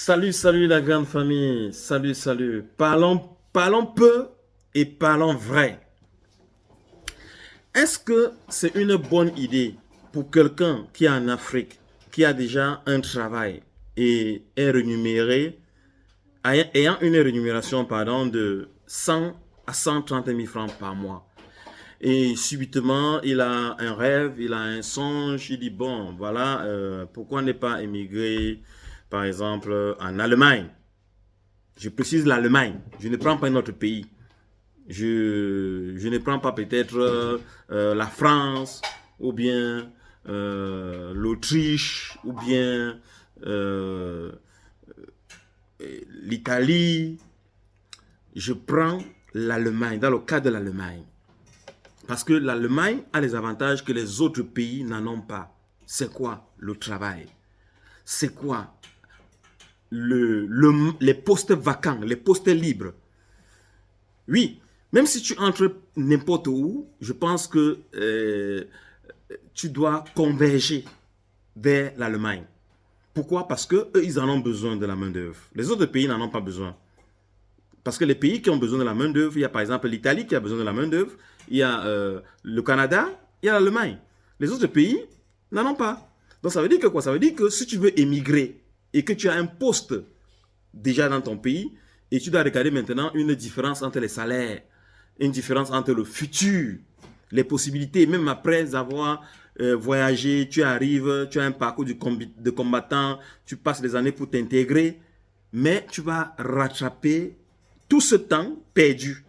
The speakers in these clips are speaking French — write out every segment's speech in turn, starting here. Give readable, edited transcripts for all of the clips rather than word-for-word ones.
Salut, salut la grande famille. Salut, salut. Parlons peu et parlons vrai. Est-ce que c'est une bonne idée pour quelqu'un qui est en Afrique, qui a déjà un travail et est rémunéré, ayant une rémunération pardon, de 100 à 130 000 francs par mois? Et subitement, il a un rêve, il a un songe, il dit, bon, voilà, pourquoi ne pas émigrer, par exemple, en Allemagne? Je précise l'Allemagne, je ne prends pas un autre pays. Je ne prends pas peut-être la France, ou bien l'Autriche, ou bien euh, l'Italie. Je prends l'Allemagne, dans le cas de l'Allemagne. Parce que l'Allemagne a les avantages que les autres pays n'en ont pas. C'est quoi le travail? C'est quoi les postes vacants, les postes libres? Oui, même si tu entres n'importe où, je pense que tu dois converger vers l'Allemagne. Pourquoi? Parce qu'eux, ils en ont besoin de la main-d'œuvre. Les autres pays n'en ont pas besoin. Parce que les pays qui ont besoin de la main-d'œuvre, il y a par exemple l'Italie qui a besoin de la main-d'œuvre, il y a le Canada, il y a l'Allemagne. Les autres pays n'en ont pas. Donc ça veut dire que quoi? Ça veut dire que si tu veux émigrer et que tu as un poste déjà dans ton pays, et tu dois regarder maintenant une différence entre les salaires, une différence entre le futur, les possibilités, même après avoir voyagé, tu arrives, tu as un parcours de combattant, tu passes des années pour t'intégrer, mais tu vas rattraper tout ce temps perdu.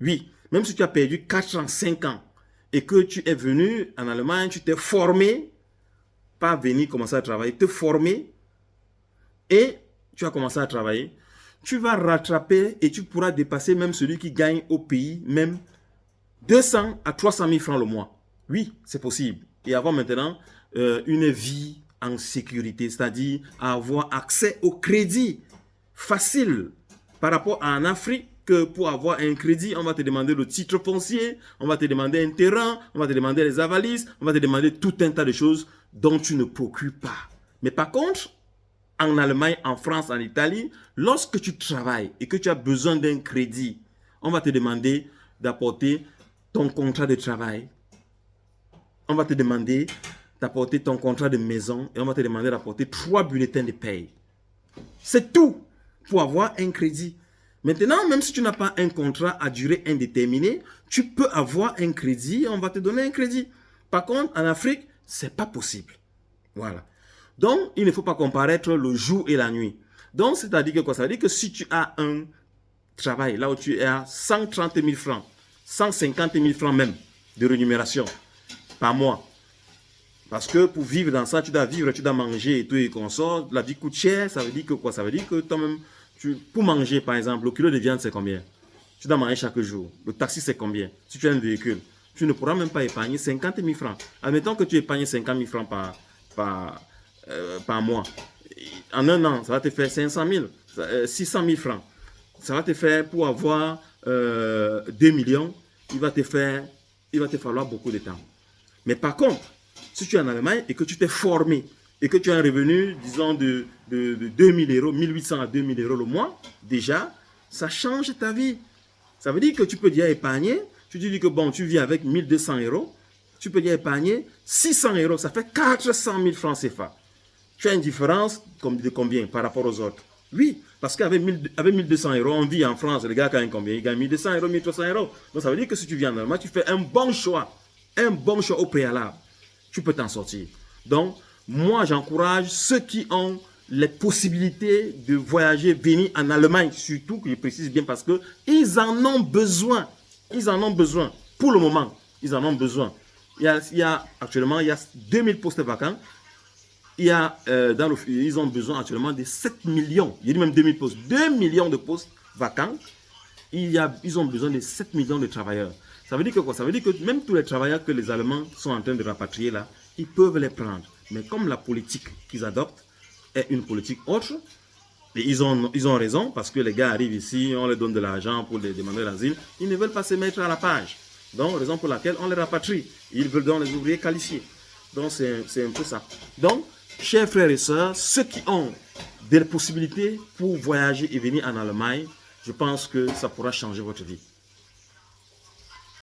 Oui, même si tu as perdu 4 ans, 5 ans, et que tu es venu en Allemagne, tu t'es formé, pas venir commencer à travailler, te former, et tu as commencé à travailler, tu vas rattraper et tu pourras dépasser même celui qui gagne au pays, même 200 à 300 000 francs le mois. Oui, c'est possible. Et avoir maintenant une vie en sécurité, c'est-à-dire avoir accès au crédit facile par rapport à en Afrique, que pour avoir un crédit, on va te demander le titre foncier, on va te demander un terrain, on va te demander les avalises, on va te demander tout un tas de choses dont tu ne procures pas. Mais par contre, en Allemagne, en France, en Italie, lorsque tu travailles et que tu as besoin d'un crédit, on va te demander d'apporter ton contrat de travail. On va te demander d'apporter ton contrat de maison et on va te demander d'apporter 3 bulletins de paye. C'est tout pour avoir un crédit. Maintenant, même si tu n'as pas un contrat à durée indéterminée, tu peux avoir un crédit, on va te donner un crédit. Par contre, en Afrique, ce n'est pas possible. Voilà. Donc, il ne faut pas comparaître le jour et la nuit. Donc, c'est-à-dire que quoi? Ça veut dire que si tu as un travail là où tu es à 130 000 francs, 150 000 francs même de rémunération par mois, parce que pour vivre dans ça, tu dois vivre, tu dois manger et tout et qu'on sort, la vie coûte cher, ça veut dire que quoi? Ça veut dire que toi-même, pour manger par exemple, le kilo de viande c'est combien? Tu dois manger chaque jour. Le taxi c'est combien? Si tu as un véhicule, tu ne pourras même pas épargner 50 000 francs. Admettons que tu épargnes 50 000 francs par mois. En un an, ça va te faire 500 000, 600 000 francs. Ça va te faire pour avoir 2 millions, il va te falloir beaucoup de temps. Mais par contre, si tu es en Allemagne et que tu t'es formé et que tu as un revenu, disons, de 2 000 euros, 1800 à 2 000 euros le mois, déjà, ça change ta vie. Ça veut dire que tu peux déjà épargner. Tu te dis que bon, tu vis avec 1200 euros, tu peux déjà épargner 600 euros, ça fait 400 000 francs CFA. Tu as une différence de combien par rapport aux autres? Oui, parce qu'avec 1200 euros, on vit en France, les gars gagnent combien? Ils gagnent 1200 euros, 1300 euros. Donc ça veut dire que si tu viens en Allemagne, tu fais un bon choix au préalable. Tu peux t'en sortir. Donc, moi, j'encourage ceux qui ont les possibilités de voyager, venir en Allemagne, surtout, que je précise bien, parce qu'ils en ont besoin. Ils en ont besoin. Pour le moment, ils en ont besoin. Actuellement, il y a 2000 postes vacants. Ils ont besoin actuellement de 7 millions. Il y a même 2000 postes. 2 millions de postes vacants. Ils ont besoin de 7 millions de travailleurs. Ça veut dire que quoi? Ça veut dire que même tous les travailleurs que les Allemands sont en train de rapatrier là, ils peuvent les prendre. Mais comme la politique qu'ils adoptent est une politique autre, et ils ont raison, parce que les gars arrivent ici, on leur donne de l'argent pour les demander l'asile, ils ne veulent pas se mettre à la page. Donc, raison pour laquelle on les rapatrie. Ils veulent donc les ouvriers qualifiés. Donc, c'est un peu ça. Donc, chers frères et sœurs, ceux qui ont des possibilités pour voyager et venir en Allemagne, je pense que ça pourra changer votre vie.